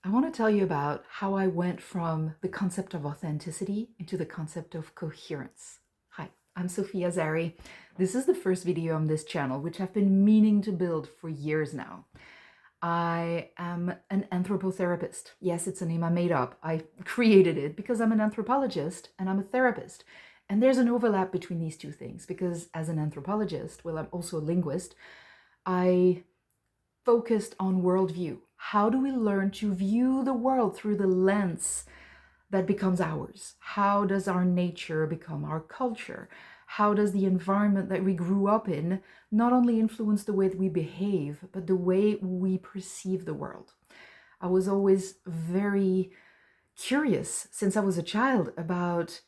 I want to tell you about how I went from the concept of authenticity into the concept of coherence. Hi, I'm Sophia Zari. This is the first video on this channel, which I've been meaning to build for years now. I am an anthropotherapist. Yes, it's a name I made up. I created it because I'm an anthropologist and I'm a therapist. And there's an overlap between these two things because as an anthropologist, well, I'm also a linguist, I focused on worldview. How do we learn to view the world through the lens that becomes ours? How does our nature become our culture? How does the environment that we grew up in not only influence the way that we behave, but the way we perceive the world? I was always very curious since I was a child about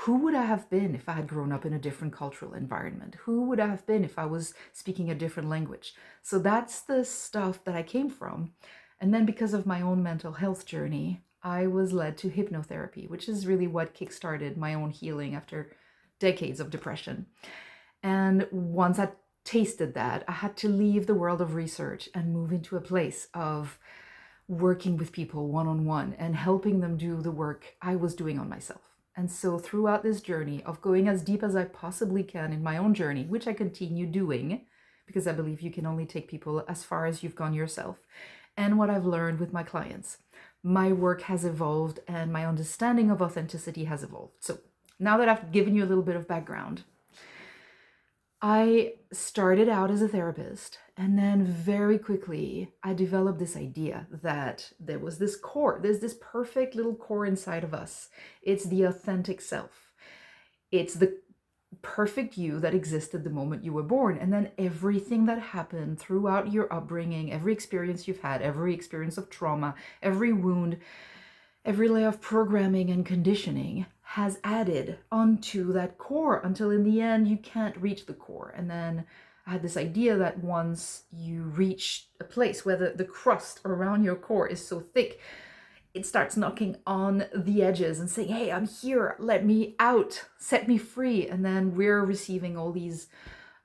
who would I have been if I had grown up in a different cultural environment? Who would I have been if I was speaking a different language? So that's the stuff that I came from. And then because of my own mental health journey, I was led to hypnotherapy, which is really what kickstarted my own healing after decades of depression. And once I tasted that, I had to leave the world of research and move into a place of working with people one-on-one and helping them do the work I was doing on myself. And so throughout this journey of going as deep as I possibly can in my own journey, which I continue doing, because I believe you can only take people as far as you've gone yourself, and what I've learned with my clients, my work has evolved and my understanding of authenticity has evolved. So now that I've given you a little bit of background, I started out as a therapist, and then very quickly I developed this idea that there was this core, there's this perfect little core inside of us. It's the authentic self. It's the perfect you that existed the moment you were born. And then everything that happened throughout your upbringing, every experience you've had, every experience of trauma, every wound, every layer of programming and conditioning has added onto that core until in the end you can't reach the core. And then I had this idea that once you reach a place where the crust around your core is so thick, it starts knocking on the edges and saying, hey, I'm here, let me out, set me free. And then we're receiving all these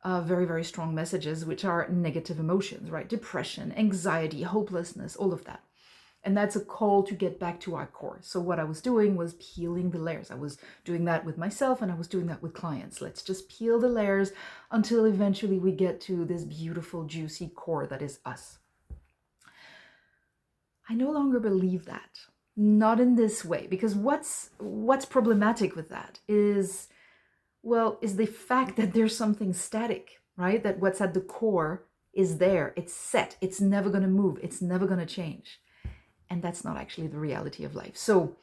very, very strong messages, which are negative emotions, right? Depression, anxiety, hopelessness, all of that. And that's a call to get back to our core. So what I was doing was peeling the layers. I was doing that with myself and I was doing that with clients. Let's just peel the layers until eventually we get to this beautiful, juicy core that is us. I no longer believe that. Not in this way, because what's problematic with that is the fact that there's something static, right? That what's at the core is there, it's set, it's never going to move, it's never going to change. And that's not actually the reality of life. So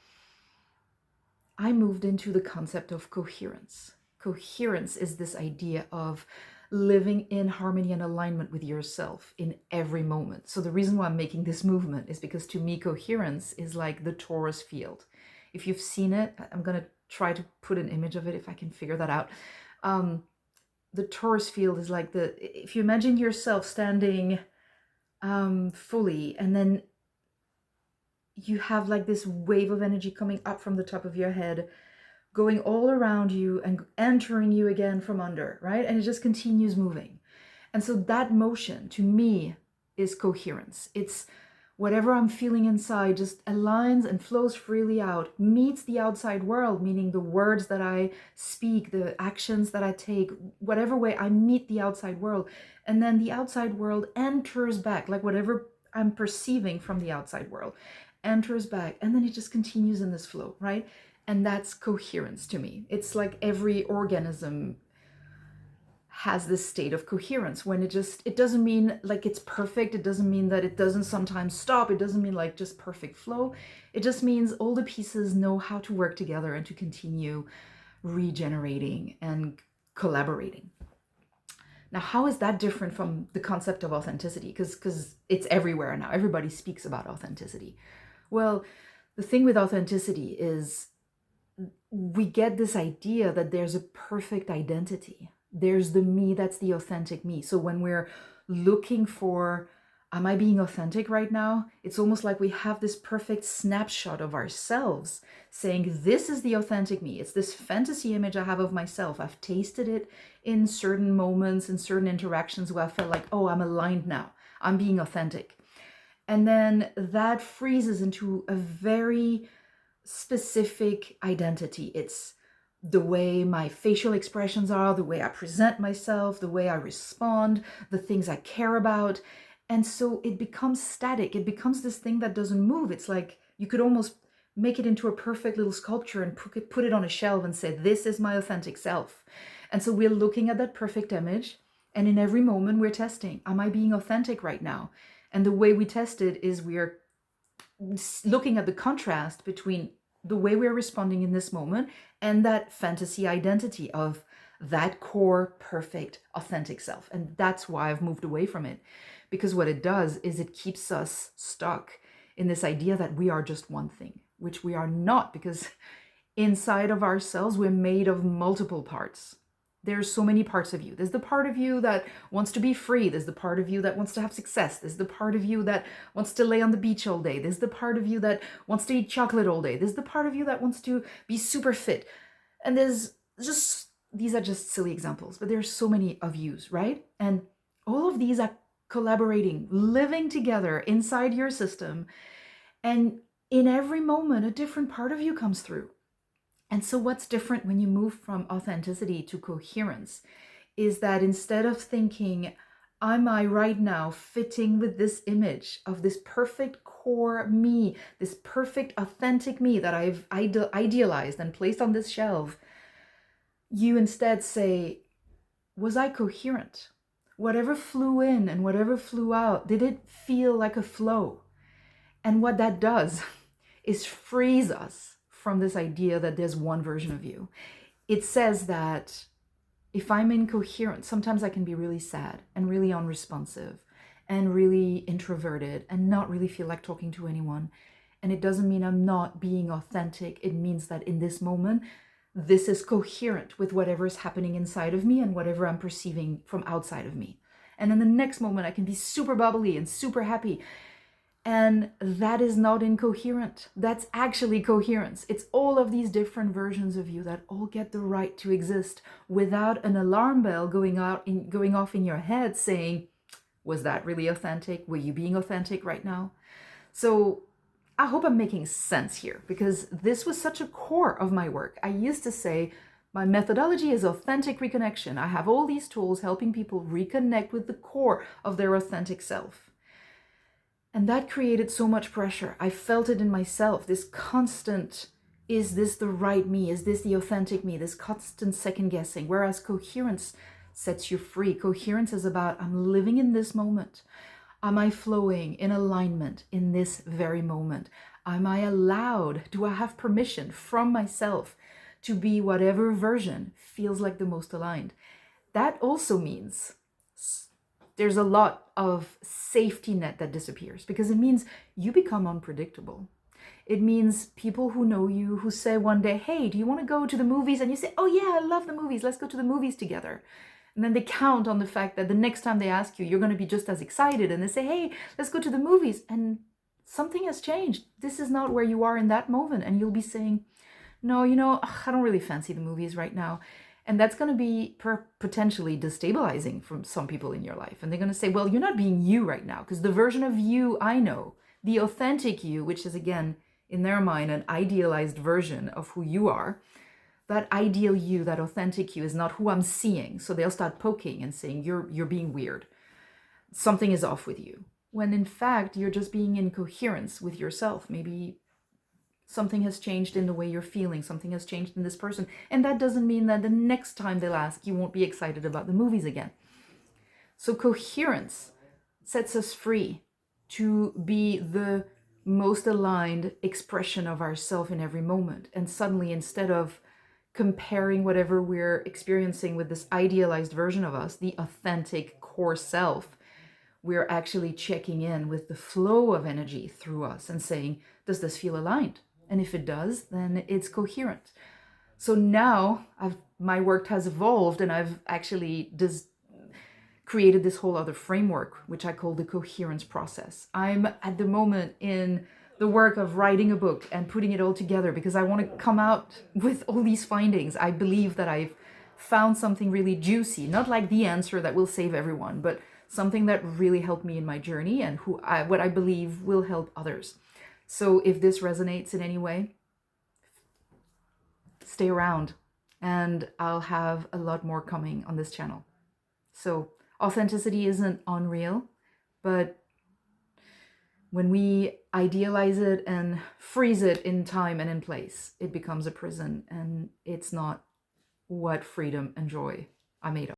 I moved into the concept of coherence. Coherence is this idea of living in harmony and alignment with yourself in every moment. So the reason why I'm making this movement is because to me, coherence is like the torus field. If you've seen it, I'm going to try to put an image of it if I can figure that out. The torus field is like if you imagine yourself standing fully, and then you have like this wave of energy coming up from the top of your head, going all around you and entering you again from under, right? And it just continues moving. And so that motion to me is coherence. It's whatever I'm feeling inside just aligns and flows freely out, meets the outside world, meaning the words that I speak, the actions that I take, whatever way I meet the outside world. And then the outside world enters back, like whatever I'm perceiving from the outside world enters back, and then it just continues in this flow, right? And that's coherence to me. It's like every organism has this state of coherence when it doesn't mean like it's perfect. It doesn't mean that it doesn't sometimes stop. It doesn't mean like just perfect flow. It just means all the pieces know how to work together and to continue regenerating and collaborating. Now, how is that different from the concept of authenticity? Because it's everywhere now. Everybody speaks about authenticity. Well, the thing with authenticity is we get this idea that there's a perfect identity. There's the me, that's the authentic me. So when we're looking for, am I being authentic right now? It's almost like we have this perfect snapshot of ourselves saying, this is the authentic me. It's this fantasy image I have of myself. I've tasted it in certain moments, in certain interactions where I felt like, oh, I'm aligned now. I'm being authentic. And then that freezes into a very specific identity. It's the way my facial expressions are, the way I present myself, the way I respond, the things I care about. And so it becomes static. It becomes this thing that doesn't move. It's like you could almost make it into a perfect little sculpture and put it on a shelf and say, this is my authentic self. And so we're looking at that perfect image. And in every moment we're testing, am I being authentic right now? And the way we test it is we're looking at the contrast between the way we're responding in this moment and that fantasy identity of that core, perfect, authentic self. And that's why I've moved away from it. Because what it does is it keeps us stuck in this idea that we are just one thing, which we are not, because inside of ourselves, we're made of multiple parts. There's so many parts of you. There's the part of you that wants to be free. There's the part of you that wants to have success. There's the part of you that wants to lay on the beach all day. There's the part of you that wants to eat chocolate all day. There's the part of you that wants to be super fit. And there's just, these are just silly examples, but there's so many of yous, right? And all of these are collaborating, living together inside your system. And in every moment, a different part of you comes through. And so what's different when you move from authenticity to coherence is that instead of thinking, am I right now fitting with this image of this perfect core me, this perfect authentic me that I've idealized and placed on this shelf, you instead say, was I coherent? Whatever flew in and whatever flew out, did it feel like a flow? And what that does is frees us from this idea that there's one version of you. It says that if I'm incoherent, sometimes I can be really sad and really unresponsive and really introverted and not really feel like talking to anyone. And it doesn't mean I'm not being authentic. It means that in this moment, this is coherent with whatever is happening inside of me and whatever I'm perceiving from outside of me. And in the next moment, I can be super bubbly and super happy. And that is not incoherent. That's actually coherence. It's all of these different versions of you that all get the right to exist without an alarm bell going off in your head saying, was that really authentic? Were you being authentic right now? So I hope I'm making sense here, because this was such a core of my work. I used to say, my methodology is authentic reconnection. I have all these tools helping people reconnect with the core of their authentic self. And that created so much pressure. I felt it in myself, this constant, is this the right me? Is this the authentic me? This constant second guessing. Whereas coherence sets you free. Coherence is about, I'm living in this moment. Am I flowing in alignment in this very moment? Am I allowed? Do I have permission from myself to be whatever version feels like the most aligned? That also means there's a lot of safety net that disappears, because it means you become unpredictable. It means people who know you, who say one day, hey, do you want to go to the movies? And you say, oh yeah, I love the movies. Let's go to the movies together. And then they count on the fact that the next time they ask you, you're going to be just as excited. And they say, hey, let's go to the movies. And something has changed. This is not where you are in that moment. And you'll be saying, no, I don't really fancy the movies right now. And that's going to be potentially destabilizing from some people in your life. And they're going to say, well, you're not being you right now, because the version of you I know, the authentic you, which is, again, in their mind, an idealized version of who you are, that ideal you, that authentic you is not who I'm seeing. So they'll start poking and saying, you're being weird. Something is off with you. When in fact, you're just being in coherence with yourself. Maybe something has changed in the way you're feeling. Something has changed in this person. And that doesn't mean that the next time they'll ask, you won't be excited about the movies again. So coherence sets us free to be the most aligned expression of ourself in every moment. And suddenly, instead of comparing whatever we're experiencing with this idealized version of us, the authentic core self, we're actually checking in with the flow of energy through us and saying, does this feel aligned? And if it does, then it's coherent. So now my work has evolved, and I've actually created this whole other framework, which I call the Coherence Process. I'm at the moment in the work of writing a book and putting it all together, because I want to come out with all these findings. I believe that I've found something really juicy, not like the answer that will save everyone, but something that really helped me in my journey and what I believe will help others. So if this resonates in any way, stay around, and I'll have a lot more coming on this channel. So authenticity isn't unreal, but when we idealize it and freeze it in time and in place, it becomes a prison, and it's not what freedom and joy are made of.